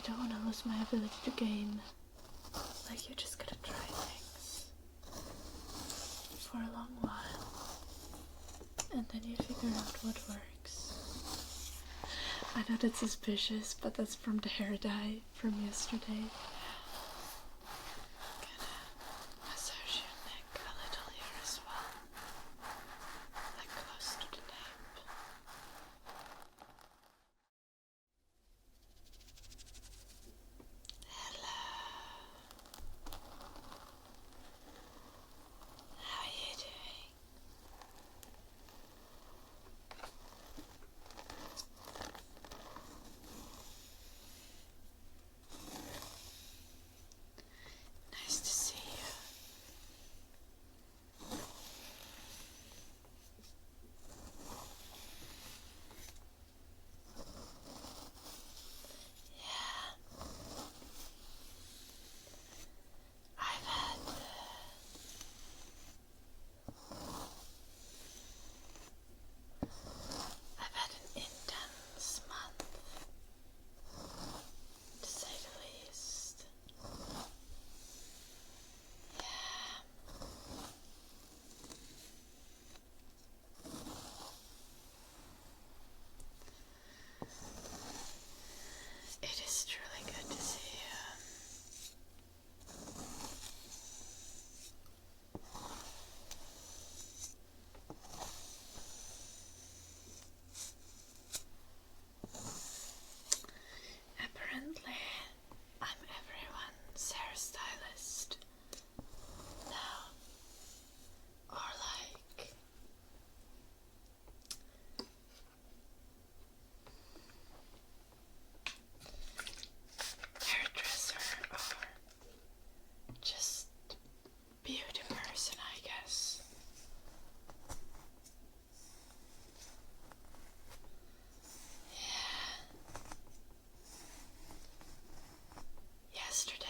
don't want to lose my ability to game. Like, you just gotta try things for a long while, and then you figure out what works. I know that's suspicious, but that's from the hair dye from yesterday. Gonna massage your neck a little here as well, like close to the nape. Hello. How are you doing? Nice to see you. Yeah. I've had an intense month, to say the least. Yeah. It is truly good to see you. Apparently, I'm everyone's hairstylist now. Or like hairdresser, or just beauty person, I guess. Yeah. Yesterday,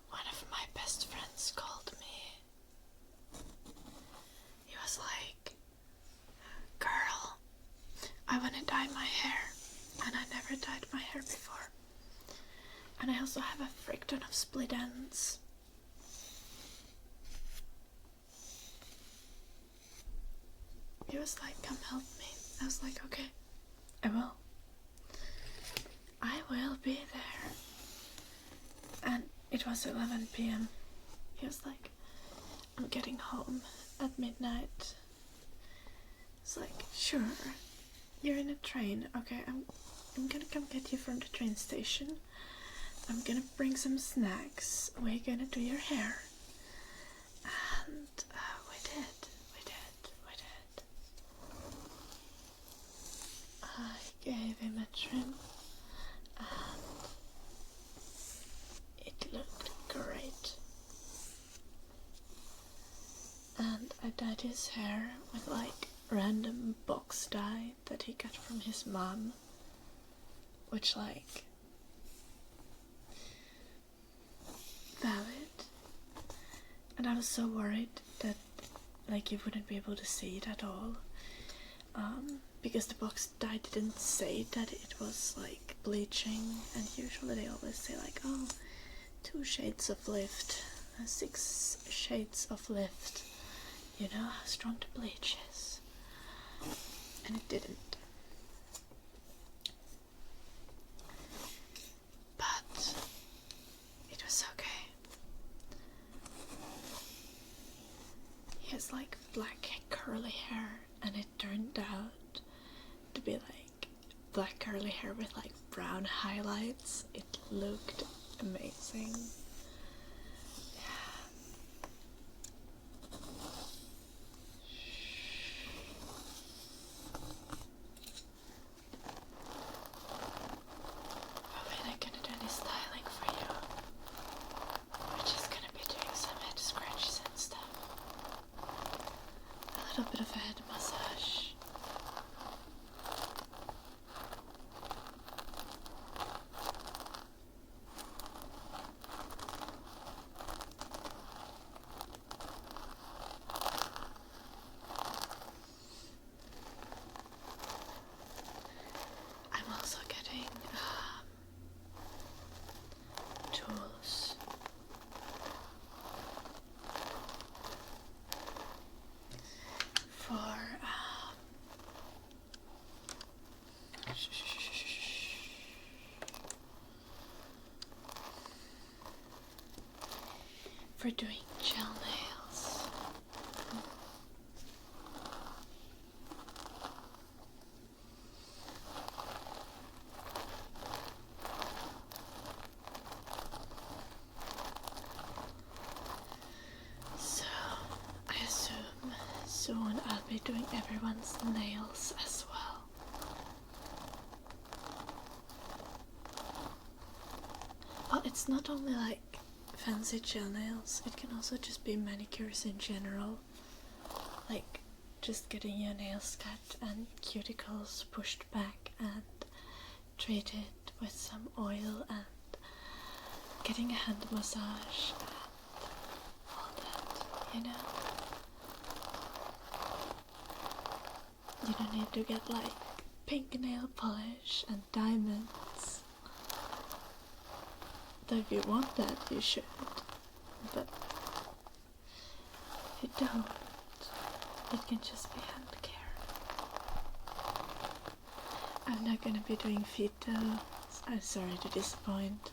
one of my best friends called me. He was like, "Girl, I want to dye my hair, and I never dyed my hair before. And I also have a frick ton of split ends." He was like, "Come help me." I was like, "Okay, I will. I will be there." And it was 11 p.m. He was like, "I'm getting home at midnight." It's like, "Sure, you're in a train. Okay, I'm gonna come get you from the train station. I'm gonna bring some snacks. We're gonna do your hair." And we did. I gave him a trim, and it looked great. And I dyed his hair with like random box dye that he got from his mom, which like valid. And I was so worried that like you wouldn't be able to see it at all, because the box dye didn't say that it was like bleaching, and usually they always say like, "Oh, 2 shades of lift, 6 shades of lift, you know how strong the bleach is." And it didn't. But it was okay. He has like black curly hair, and it turned out to be like black curly hair with like brown highlights. It looked amazing. Yeah. We're not gonna do any styling for you. We're just gonna be doing some head scratches and stuff. A little bit of a head massage. I'm also getting for doing gel nails. So, I assume soon I'll be doing everyone's nails as well. Well, it's not only like fancy gel nails, it can also just be manicures in general. Like just getting your nails cut and cuticles pushed back and treated with some oil and getting a hand massage and all that, you know? You don't need to get like pink nail polish and diamonds. Though if you want that, you should. But if you don't, it can just be hand care. I'm not gonna be doing feet though. I'm sorry to disappoint.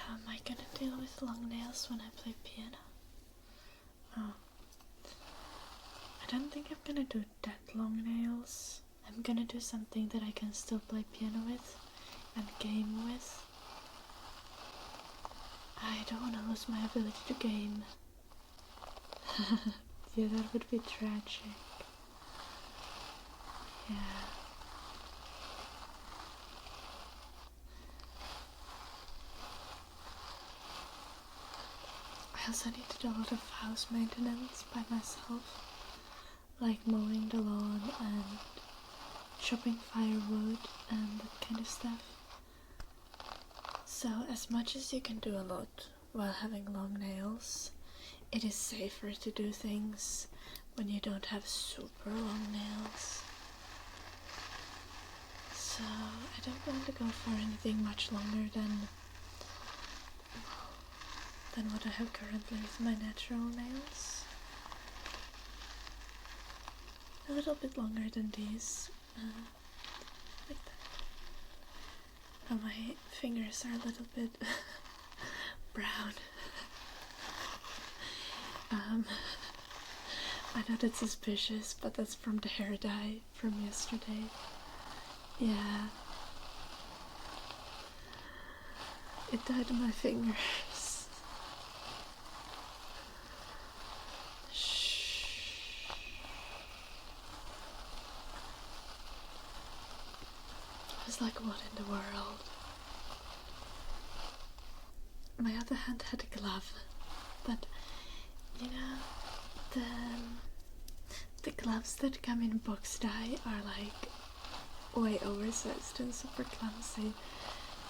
How am I gonna deal with long nails when I play piano? Oh, I don't think I'm gonna do that long nails. I'm gonna do something that I can still play piano with and game with. I don't want to lose my ability to game. Yeah, that would be tragic. Yeah. I also need to do a lot of house maintenance by myself, like mowing the lawn and chopping firewood and that kind of stuff. So as much as you can do a lot while having long nails, it is safer to do things when you don't have super long nails. So I don't want to go for anything much longer than what I have currently with my natural nails. A little bit longer than these, like that. Oh, my fingers are a little bit brown. I know that's suspicious, but that's from the hair dye from yesterday. Yeah. It dyed my fingers. I was like, what in the world? My other hand had a glove, but you know, the gloves that come in box dye are like way oversized and super clumsy,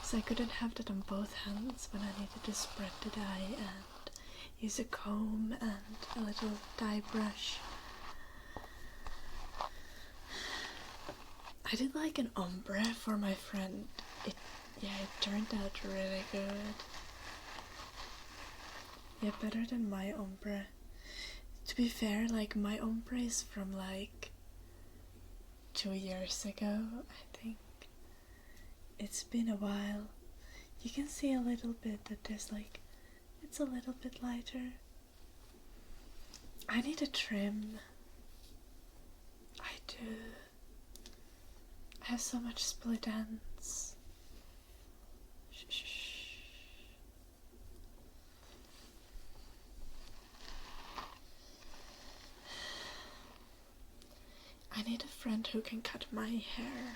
so I couldn't have that on both hands when I needed to spread the dye and use a comb and a little dye brush. I did like an ombre for my friend. It turned out really good. Yeah, better than my ombre. To be fair, like my ombre is from like 2 years ago, I think. it's been a while. You can see a little bit that there's like, it's a little bit lighter. I need a trim. I do. I have so much split ends. Shh. I need a friend who can cut my hair.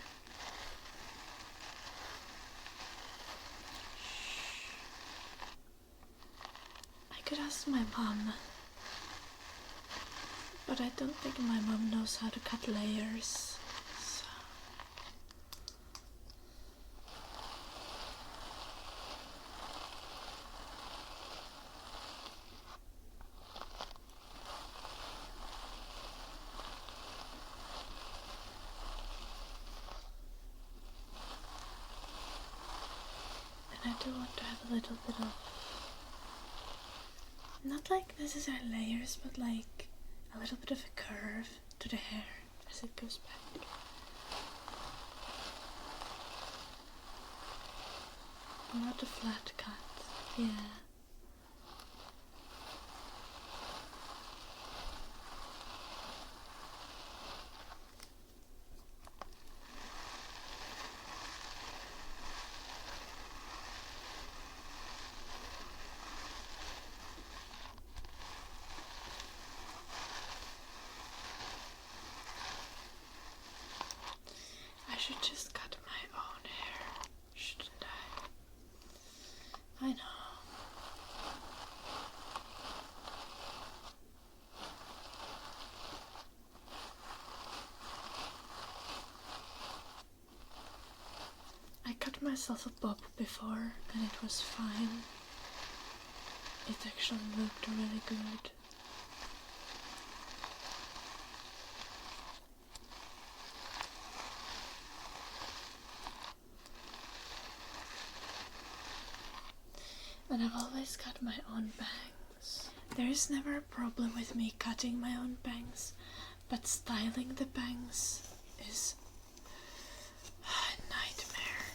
I could ask my mom, but I don't think my mom knows how to cut layers. So. And I do want to have a little bit of, not like necessarily layers, but like a little bit of a curve to the hair as it goes back. Not a flat cut, yeah. I should just cut my own hair, shouldn't I? I know. I cut myself a bob before and it was fine. It actually looked really good. And I've always cut my own bangs. There is never a problem with me cutting my own bangs, but styling the bangs is a nightmare.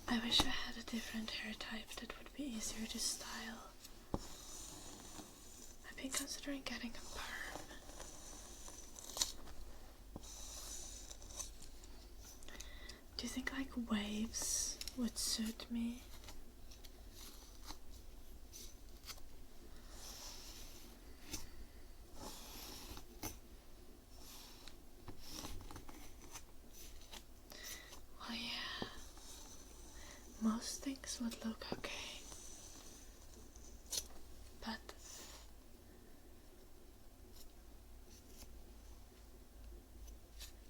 I wish I had a different hair type that would be easier to style. I've been considering getting a perm. Do you think like waves would suit me? Well, yeah. Most things would look okay. But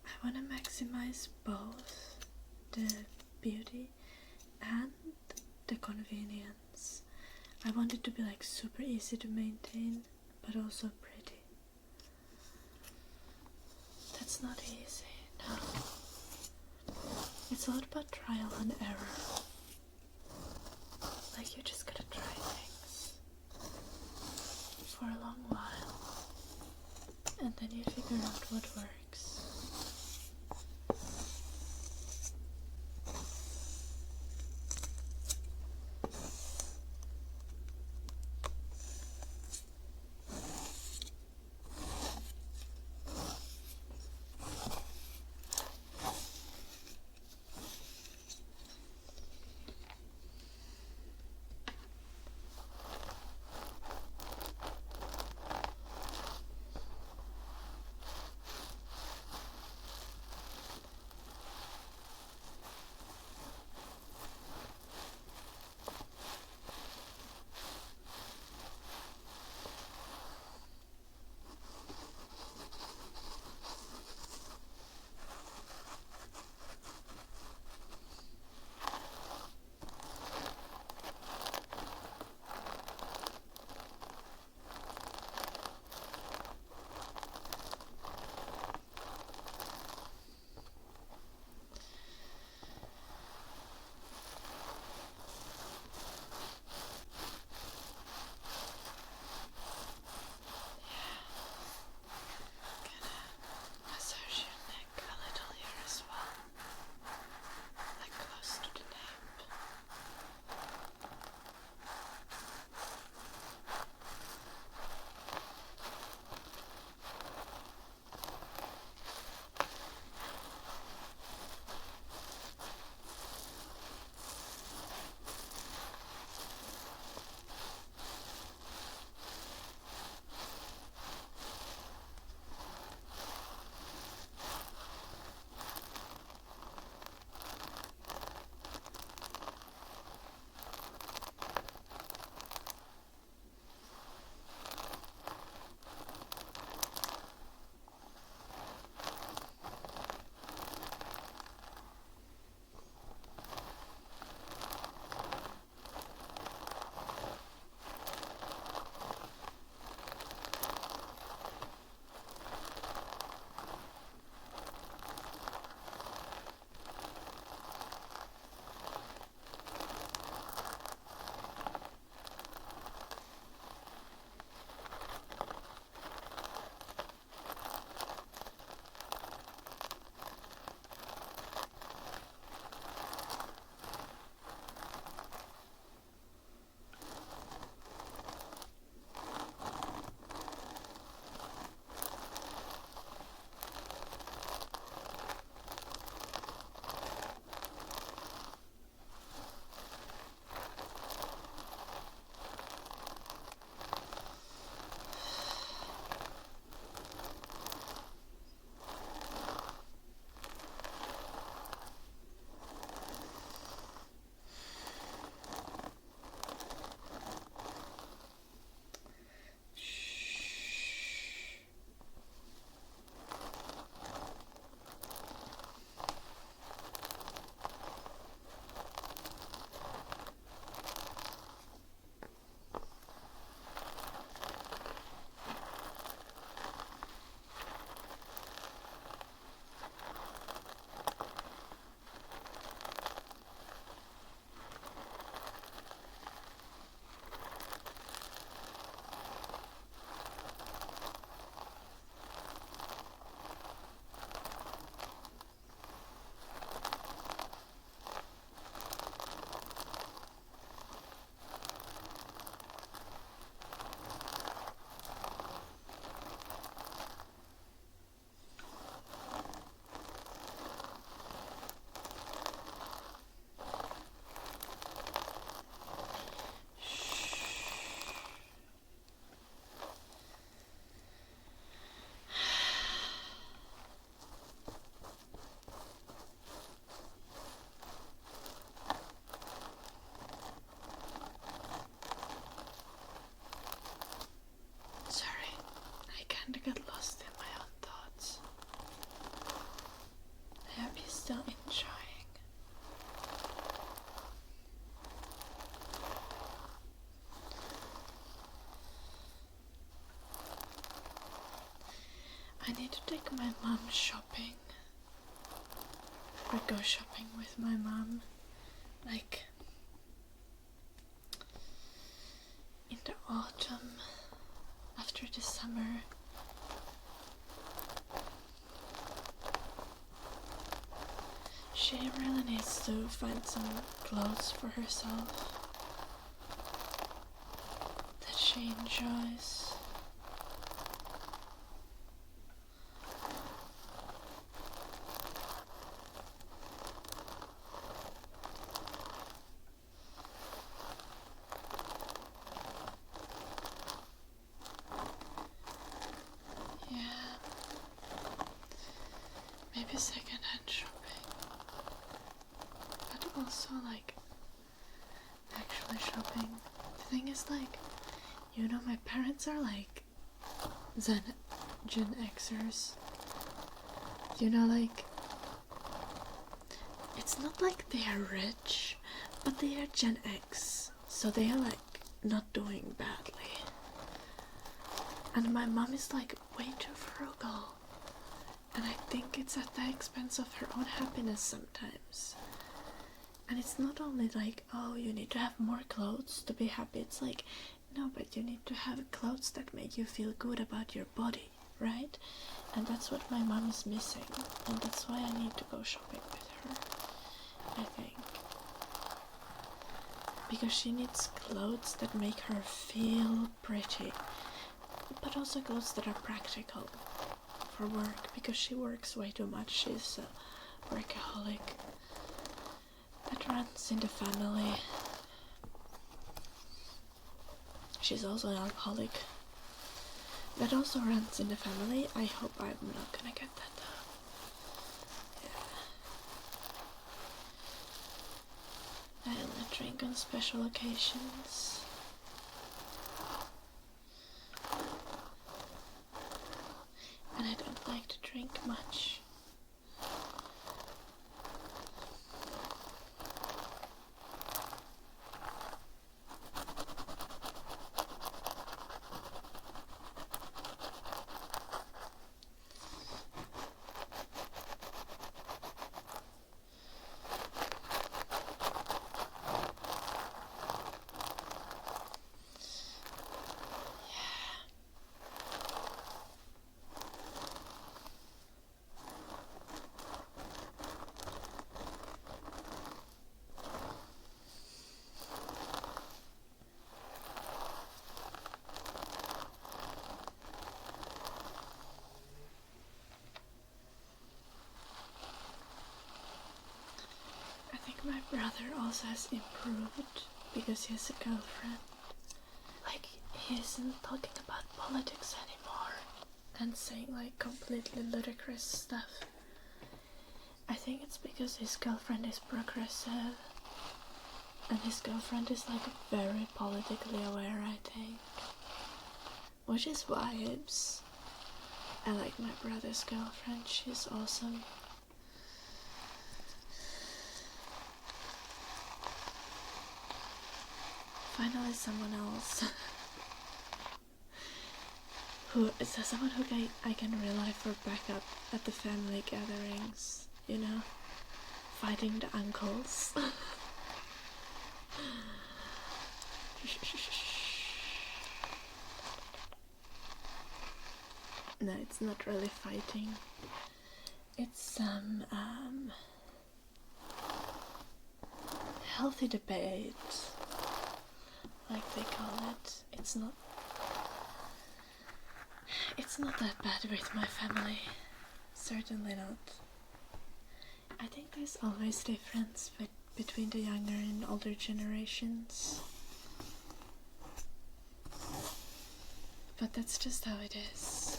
I want to maximize both the beauty and the convenience. I want it to be like super easy to maintain, but also pretty. That's not easy, no. It's all about trial and error. Like you just gotta try things for a long while, and then you figure out what works. I need to take my mom shopping. Or go shopping with my mom. Like in the autumn, after the summer. She really needs to find some clothes for herself that she enjoys. Yeah, maybe second-hand shopping, but also like actually shopping. The thing is, like, you know, my parents are like Gen Xers. You know, like, it's not like they are rich, but they are Gen X, so they are like not doing badly. And my mom is like way too frugal, and I think it's at the expense of her own happiness sometimes. And it's not only like, oh, you need to have more clothes to be happy. It's like, no, but you need to have clothes that make you feel good about your body, right? And that's what my mom is missing, and that's why I need to go shopping with her, I think. Because she needs clothes that make her feel pretty, but also clothes that are practical for work, because she works way too much. She's a workaholic. That runs in the family. She's also an alcoholic. That also runs in the family. I hope I'm not gonna get that though. Yeah. I only drink on special occasions. And I don't like to drink much. My brother also has improved because he has a girlfriend. Like, he isn't talking about politics anymore and saying like completely ludicrous stuff. I think it's because his girlfriend is progressive, and his girlfriend is like very politically aware, I think. Which is vibes. I like my brother's girlfriend, she's awesome. Finally someone else who is someone who I can rely for backup at the family gatherings, you know, fighting the uncles. No, it's not really fighting. It's some healthy debate, like they call it. It's not that bad with my family. Certainly not. I think there's always difference between the younger and older generations. But that's just how it is.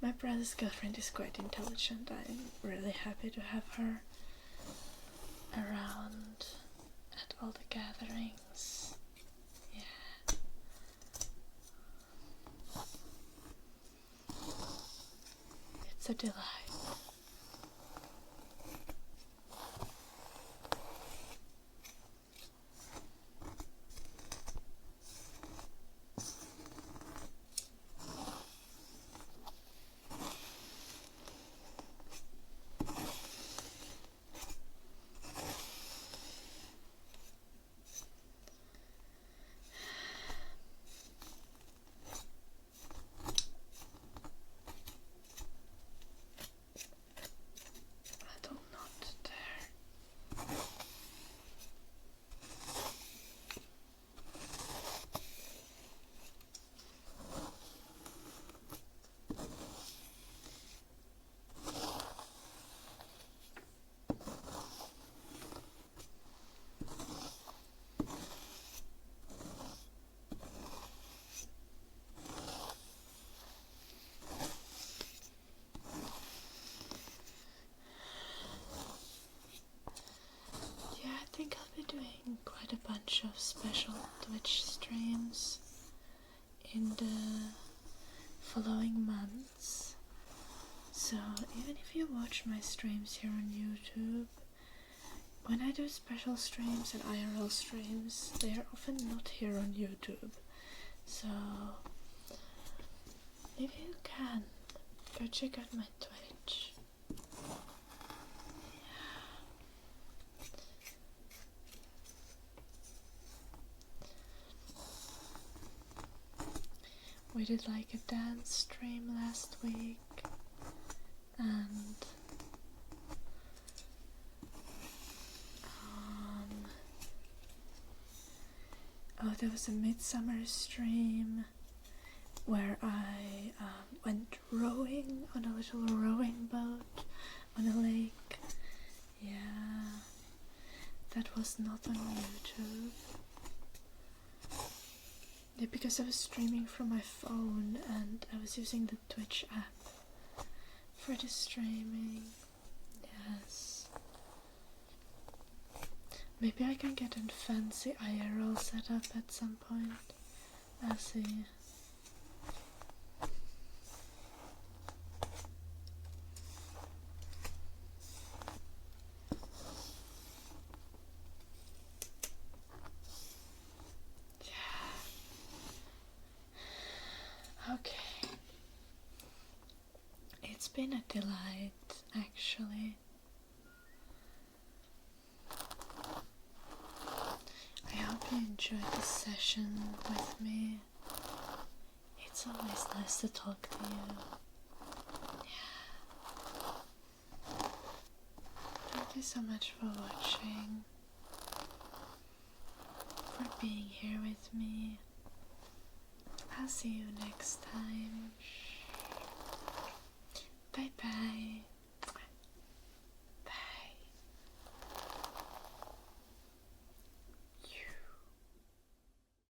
My brother's girlfriend is quite intelligent. I'm really happy to have her around at all the gatherings. Yeah. It's a delight. bunch of special Twitch streams in the following months. So even if you watch my streams here on YouTube, when I do special streams and IRL streams, they are often not here on YouTube. So if you can, go check out my Twitch. We did like a dance stream last week, and there was a midsummer stream where I went rowing on a little rowing boat on a lake. Yeah, that was not on YouTube. Yeah, because I was streaming from my phone and I was using the Twitch app for the streaming. Yes. Maybe I can get a fancy IRL setup at some point. I'll see. Okay. It's been a delight, actually. I hope you enjoyed this session with me. It's always nice to talk to you. Yeah. Thank you so much for watching, for being here with me. I'll see you next time. Bye bye.